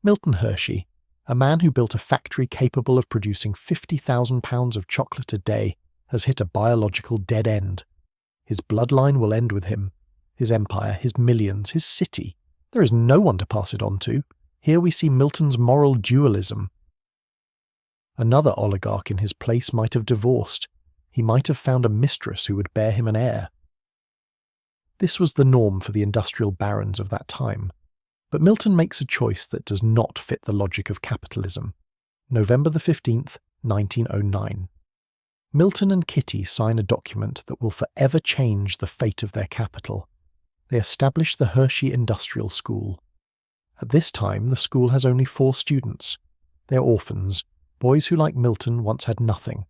Milton Hershey, a man who built a factory capable of producing 50,000 pounds of chocolate a day, has hit a biological dead end. His bloodline will end with him. His empire, his millions, his city. There is no one to pass it on to. Here we see Milton's moral dualism. Another oligarch in his place might have divorced. He might have found a mistress who would bear him an heir. This was the norm for the industrial barons of that time. But Milton makes a choice that does not fit the logic of capitalism. November the 15th, 1909. Milton and Kitty sign a document that will forever change the fate of their capital. They establish the Hershey Industrial School. At this time, the school has only 4 students. They are orphans, boys who, like Milton, once had nothing.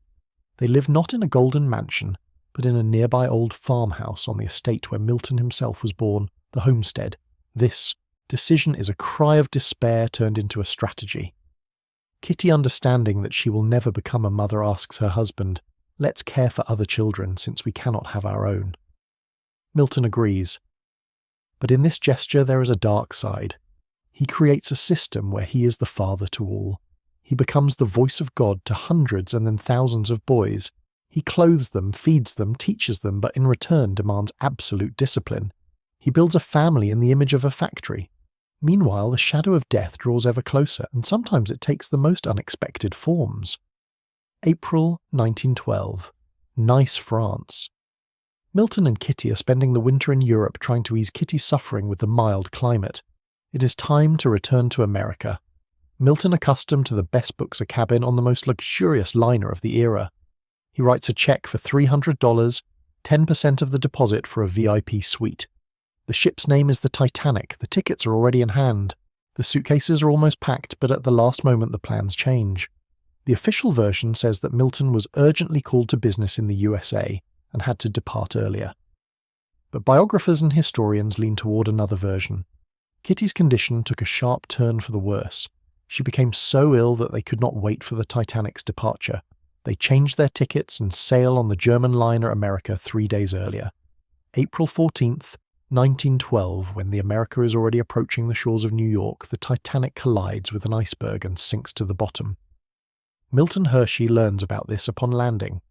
They live not in a golden mansion, but in a nearby old farmhouse on the estate where Milton himself was born, the homestead. This Decision is a cry of despair turned into a strategy. Kitty, understanding that she will never become a mother, asks her husband, "Let's care for other children since we cannot have our own." Milton agrees. But in this gesture there is a dark side. He creates a system where he is the father to all. He becomes the voice of God to hundreds and then thousands of boys. He clothes them, feeds them, teaches them, but in return demands absolute discipline. He builds a family in the image of a factory. Meanwhile, the shadow of death draws ever closer, and sometimes it takes the most unexpected forms. April 1912. Nice, France. Milton and Kitty are spending the winter in Europe trying to ease Kitty's suffering with the mild climate. It is time to return to America. Milton, accustomed to the best books a cabin on the most luxurious liner of the era. He writes a check for $300, 10% of the deposit for a VIP suite. The ship's name is the Titanic. The tickets are already in hand. The suitcases are almost packed, but at the last moment the plans change. The official version says that Milton was urgently called to business in the USA and had to depart earlier. But biographers and historians lean toward another version. Kitty's condition took a sharp turn for the worse. She became so ill that they could not wait for the Titanic's departure. They changed their tickets and sail on the German liner America 3 days earlier. April 14th, 1912, when the America is already approaching the shores of New York, the Titanic collides with an iceberg and sinks to the bottom. Milton Hershey learns about this upon landing.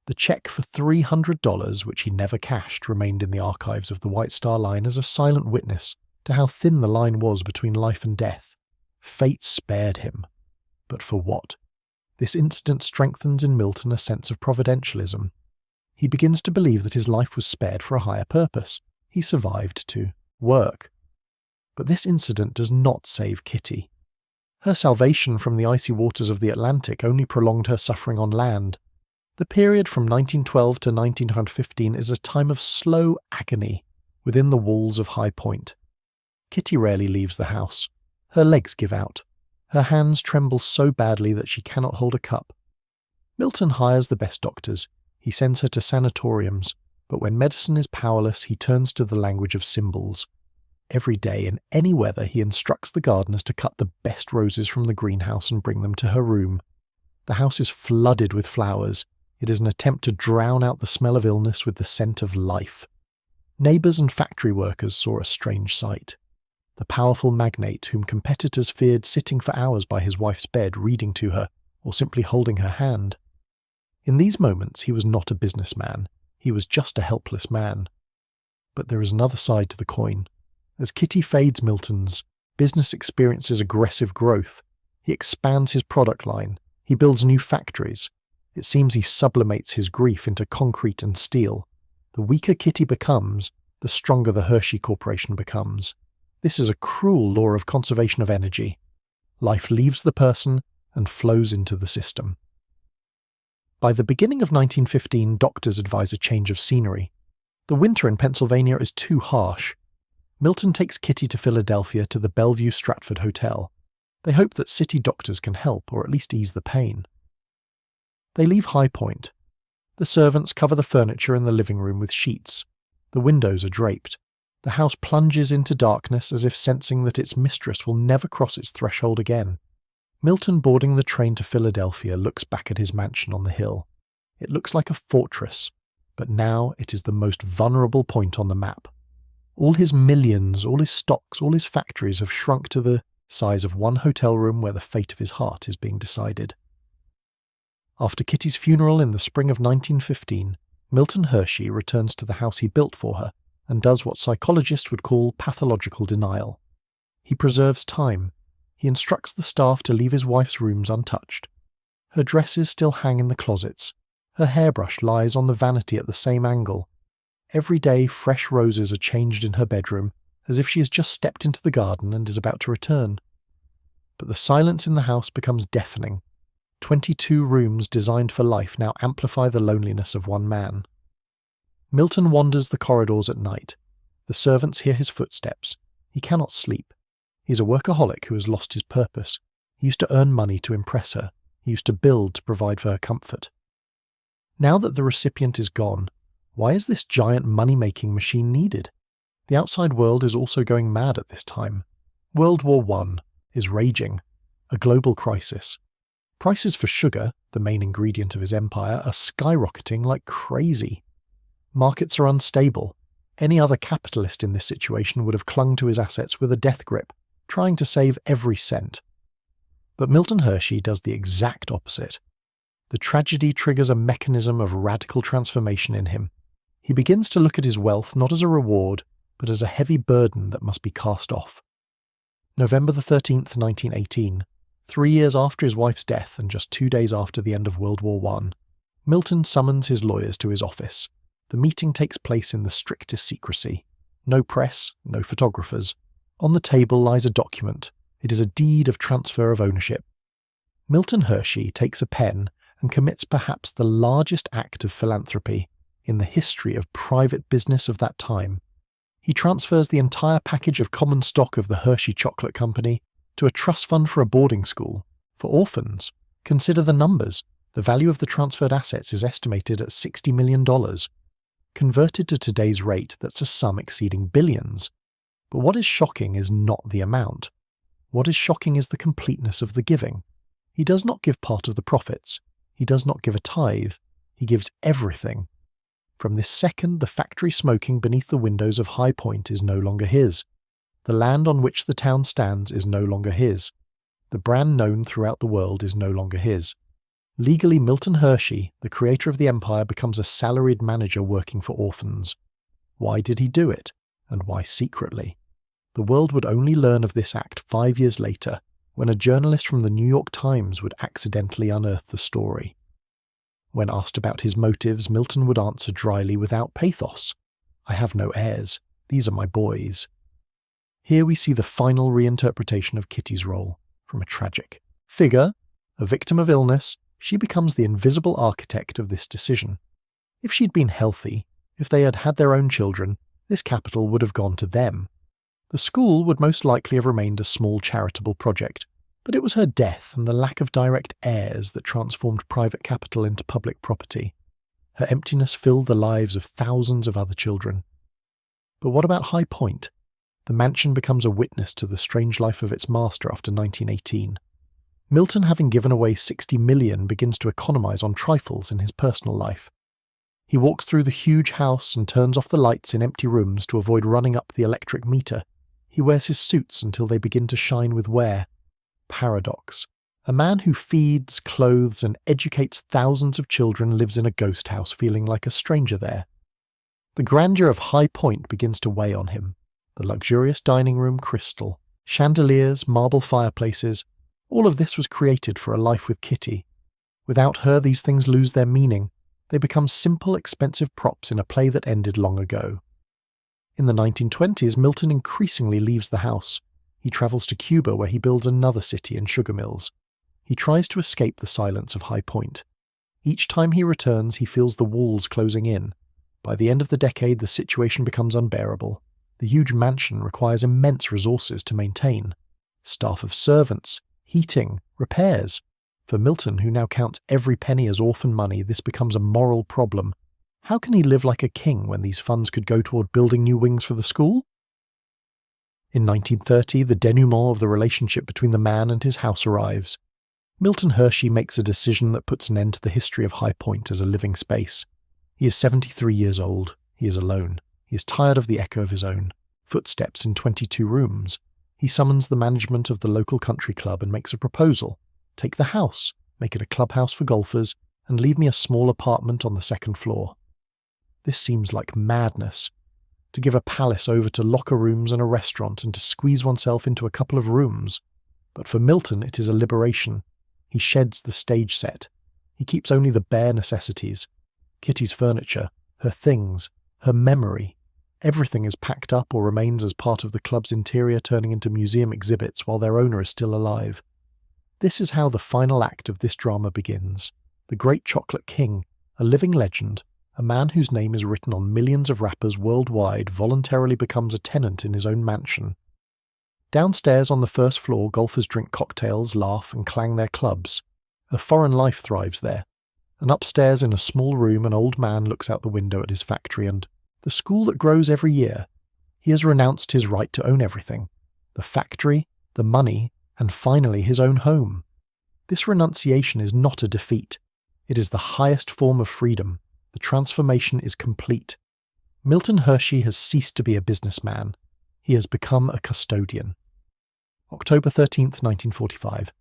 The check for $300, which he never cashed, remained in the archives of the White Star Line as a silent witness to how thin the line was between life and death. Fate spared him. But for what? This incident strengthens in Milton a sense of providentialism. He begins to believe that his life was spared for a higher purpose. He survived to work. But this incident does not save Kitty. Her salvation from the icy waters of the Atlantic only prolonged her suffering on land. The period from 1912 to 1915 is a time of slow agony within the walls of High Point. Kitty rarely leaves the house. Her legs give out. Her hands tremble so badly that she cannot hold a cup. Milton hires the best doctors. He sends her to sanatoriums, but when medicine is powerless, he turns to the language of symbols. Every day, in any weather, he instructs the gardeners to cut the best roses from the greenhouse and bring them to her room. The house is flooded with flowers. It is an attempt to drown out the smell of illness with the scent of life. Neighbours and factory workers saw a strange sight. The powerful magnate whom competitors feared sitting for hours by his wife's bed reading to her or simply holding her hand. In these moments he was not a businessman. He was just a helpless man. But there is another side to the coin. As Kitty fades Milton's business experiences aggressive growth. He expands his product line. He builds new factories. It seems he sublimates his grief into concrete and steel. The weaker Kitty becomes, the stronger the Hershey Corporation becomes. This is a cruel law of conservation of energy. Life leaves the person and flows into the system. By the beginning of 1915, doctors advise a change of scenery. The winter in Pennsylvania is too harsh. Milton takes Kitty to Philadelphia to the Bellevue Stratford Hotel. They hope that city doctors can help or at least ease the pain. They leave High Point. The servants cover the furniture in the living room with sheets. The windows are draped. The house plunges into darkness as if sensing that its mistress will never cross its threshold again. Milton, boarding the train to Philadelphia, looks back at his mansion on the hill. It looks like a fortress, but now it is the most vulnerable point on the map. All his millions, all his stocks, all his factories have shrunk to the size of one hotel room where the fate of his heart is being decided. After Kitty's funeral in the spring of 1915, Milton Hershey returns to the house he built for her and does what psychologists would call pathological denial. He preserves time. He instructs the staff to leave his wife's rooms untouched. Her dresses still hang in the closets. Her hairbrush lies on the vanity at the same angle. Every day fresh roses are changed in her bedroom, as if she has just stepped into the garden and is about to return. But the silence in the house becomes deafening. 22 rooms designed for life now amplify the loneliness of one man. Milton wanders the corridors at night. The servants hear his footsteps. He cannot sleep. He is a workaholic who has lost his purpose. He used to earn money to impress her. He used to build to provide for her comfort. Now that the recipient is gone, why is this giant money-making machine needed? The outside world is also going mad at this time. World War I is raging, a global crisis. Prices for sugar, the main ingredient of his empire, are skyrocketing like crazy. Markets are unstable. Any other capitalist in this situation would have clung to his assets with a death grip, trying to save every cent. But Milton Hershey does the exact opposite. The tragedy triggers a mechanism of radical transformation in him. He begins to look at his wealth not as a reward, but as a heavy burden that must be cast off. November 13th, 1918, 3 years after his wife's death and just 2 days after the end of World War I, Milton summons his lawyers to his office. The meeting takes place in the strictest secrecy. No press, no photographers. On the table lies a document. It is a deed of transfer of ownership. Milton Hershey takes a pen and commits perhaps the largest act of philanthropy in the history of private business of that time. He transfers the entire package of common stock of the Hershey Chocolate Company to a trust fund for a boarding school, for orphans. Consider the numbers. The value of the transferred assets is estimated at $60 million. Converted to today's rate, that's a sum exceeding billions. But what is shocking is not the amount. What is shocking is the completeness of the giving. He does not give part of the profits. He does not give a tithe. He gives everything. From this second, the factory smoking beneath the windows of High Point is no longer his. The land on which the town stands is no longer his. The brand known throughout the world is no longer his. Legally, Milton Hershey, the creator of the empire, becomes a salaried manager working for orphans. Why did he do it? And why secretly? The world would only learn of this act 5 years later, when a journalist from the New York Times would accidentally unearth the story. When asked about his motives, Milton would answer dryly without pathos, "I have no heirs. These are my boys." Here we see the final reinterpretation of Kitty's role. From a tragic figure, a victim of illness, she becomes the invisible architect of this decision. If she'd been healthy, if they had had their own children, this capital would have gone to them. The school would most likely have remained a small charitable project, but it was her death and the lack of direct heirs that transformed private capital into public property. Her emptiness filled the lives of thousands of other children. But what about High Point? The mansion becomes a witness to the strange life of its master after 1918. Milton, having given away $60 million, begins to economize on trifles in his personal life. He walks through the huge house and turns off the lights in empty rooms to avoid running up the electric meter. He wears his suits until they begin to shine with wear. Paradox. A man who feeds, clothes, and educates thousands of children lives in a ghost house feeling like a stranger there. The grandeur of High Point begins to weigh on him. The luxurious dining room crystal, chandeliers, marble fireplaces, all of this was created for a life with Kitty. Without her, these things lose their meaning. They become simple, expensive props in a play that ended long ago. In the 1920s, Milton increasingly leaves the house. He travels to Cuba, where he builds another city and sugar mills. He tries to escape the silence of High Point. Each time he returns, he feels the walls closing in. By the end of the decade, the situation becomes unbearable. The huge mansion requires immense resources to maintain. Staff of servants, heating, repairs. For Milton, who now counts every penny as orphan money, this becomes a moral problem. How can he live like a king when these funds could go toward building new wings for the school? In 1930, the denouement of the relationship between the man and his house arrives. Milton Hershey makes a decision that puts an end to the history of High Point as a living space. He is 73 years old. He is alone. He is tired of the echo of his own footsteps in 22 rooms. He summons the management of the local country club and makes a proposal. Take the house, make it a clubhouse for golfers, and leave me a small apartment on the second floor. This seems like madness. To give a palace over to locker rooms and a restaurant and to squeeze oneself into a couple of rooms. But for Milton, it is a liberation. He sheds the stage set. He keeps only the bare necessities. Kitty's furniture, her things, her memory. Everything is packed up or remains as part of the club's interior, turning into museum exhibits while their owner is still alive. This is how the final act of this drama begins. The Great Chocolate King, a living legend, a man whose name is written on millions of wrappers worldwide, voluntarily becomes a tenant in his own mansion. Downstairs on the first floor, golfers drink cocktails, laugh, and clang their clubs. A foreign life thrives there. And upstairs in a small room, an old man looks out the window at his factory and the school that grows every year. He has renounced his right to own everything. the factory, the money, and finally his own home. This renunciation is not a defeat. It is the highest form of freedom. The transformation is complete. Milton Hershey has ceased to be a businessman. He has become a custodian. October 13th, 1945.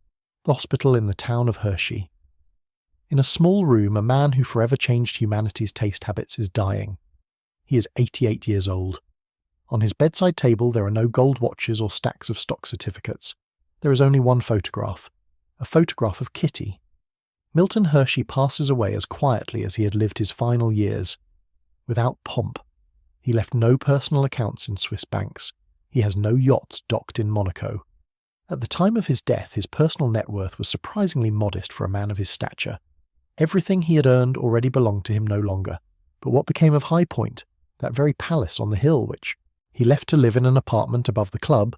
The hospital in the town of Hershey. In a small room, a man who forever changed humanity's taste habits is dying. He is 88 years old. On his bedside table there are no gold watches or stacks of stock certificates. There is only one photograph. A photograph of Kitty. Milton Hershey passes away as quietly as he had lived his final years. Without pomp. He left no personal accounts in Swiss banks. He has no yachts docked in Monaco. At the time of his death, his personal net worth was surprisingly modest for a man of his stature. Everything he had earned already belonged to him no longer. But what became of High Point, that very palace on the hill which he left to live in an apartment above the club?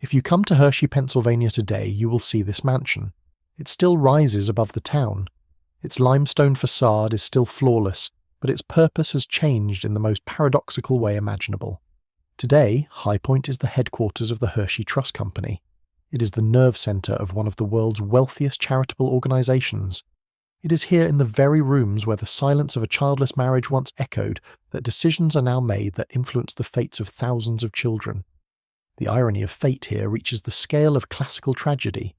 If you come to Hershey, Pennsylvania today, you will see this mansion. It still rises above the town. Its limestone facade is still flawless, but its purpose has changed in the most paradoxical way imaginable. Today, High Point is the headquarters of the Hershey Trust Company. It is the nerve center of one of the world's wealthiest charitable organizations. It is here in the very rooms where the silence of a childless marriage once echoed that decisions are now made that influence the fates of thousands of children. The irony of fate here reaches the scale of classical tragedy.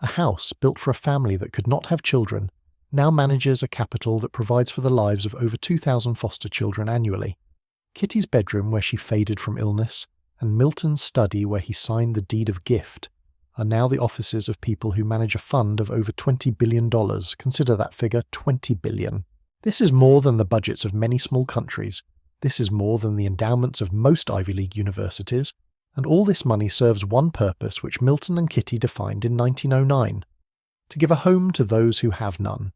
A house built for a family that could not have children now manages a capital that provides for the lives of over 2,000 foster children annually. Kitty's bedroom where she faded from illness, and Milton's study where he signed the deed of gift, are now the offices of people who manage a fund of over $20 billion. Consider that figure, $20 billion. This is more than the budgets of many small countries. This is more than the endowments of most Ivy League universities. And all this money serves one purpose which Milton and Kitty defined in 1909, to give a home to those who have none.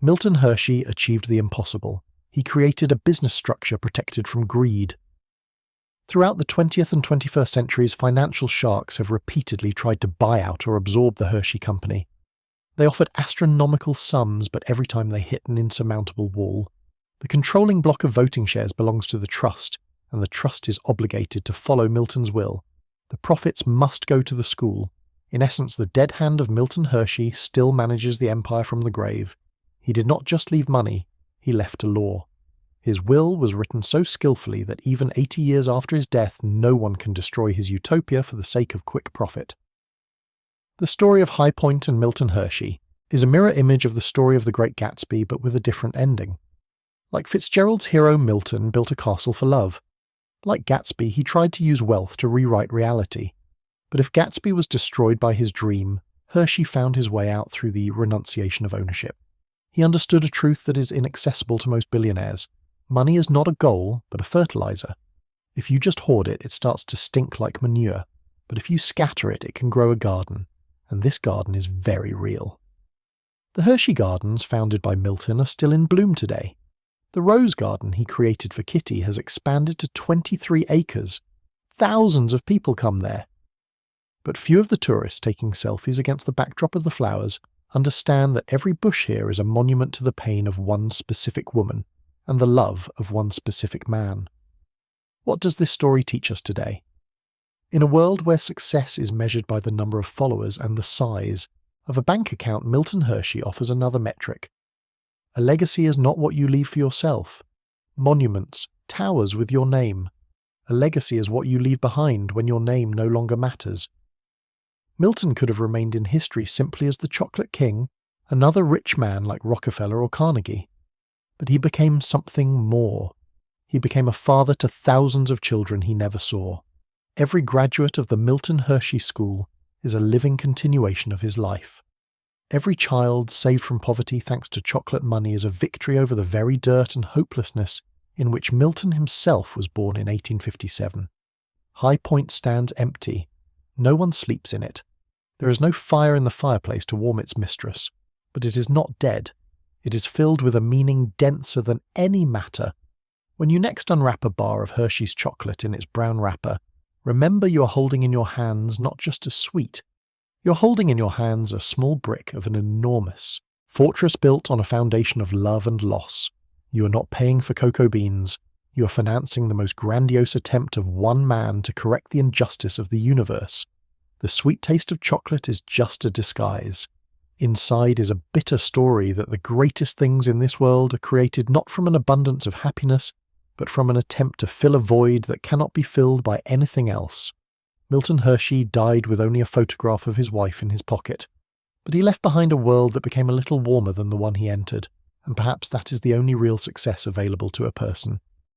Milton Hershey achieved the impossible. He created a business structure protected from greed. Throughout the 20th and 21st centuries, financial sharks have repeatedly tried to buy out or absorb the Hershey Company. They offered astronomical sums, but every time they hit an insurmountable wall. The controlling block of voting shares belongs to the trust, and the trust is obligated to follow Milton's will. The profits must go to the school. In essence, the dead hand of Milton Hershey still manages the empire from the grave. He did not just leave money, he left a law. His will was written so skillfully that even 80 years after his death, no one can destroy his utopia for the sake of quick profit. The story of High Point and Milton Hershey is a mirror image of the story of The Great Gatsby, but with a different ending. Like Fitzgerald's hero, Milton built a castle for love. Like Gatsby, he tried to use wealth to rewrite reality. But if Gatsby was destroyed by his dream, Hershey found his way out through the renunciation of ownership. He understood a truth that is inaccessible to most billionaires. Money is not a goal, but a fertilizer. If you just hoard it, it starts to stink like manure. But if you scatter it, it can grow a garden. And this garden is very real. The Hershey Gardens, founded by Milton, are still in bloom today. The rose garden he created for Kitty has expanded to 23 acres. Thousands of people come there. But few of the tourists taking selfies against the backdrop of the flowers understand that every bush here is a monument to the pain of one specific woman and the love of one specific man. What does this story teach us today? In a world where success is measured by the number of followers and the size of a bank account, Milton Hershey offers another metric. A legacy is not what you leave for yourself. Monuments, towers with your name. A legacy is what you leave behind when your name no longer matters. Milton could have remained in history simply as the Chocolate King, another rich man like Rockefeller or Carnegie. But he became something more. He became a father to thousands of children he never saw. Every graduate of the Milton Hershey School is a living continuation of his life. Every child saved from poverty thanks to chocolate money is a victory over the very dirt and hopelessness in which Milton himself was born in 1857. High Point stands empty. No one sleeps in it. There is no fire in the fireplace to warm its mistress, but it is not dead. It is filled with a meaning denser than any matter. When you next unwrap a bar of Hershey's chocolate in its brown wrapper, remember you are holding in your hands not just a sweet. You're holding in your hands a small brick of an enormous fortress built on a foundation of love and loss. You are not paying for cocoa beans. You are financing the most grandiose attempt of one man to correct the injustice of the universe. The sweet taste of chocolate is just a disguise. Inside is a bitter story that the greatest things in this world are created not from an abundance of happiness, but from an attempt to fill a void that cannot be filled by anything else. Milton Hershey died with only a photograph of his wife in his pocket, but he left behind a world that became a little warmer than the one he entered, and perhaps that is the only real success available to a person.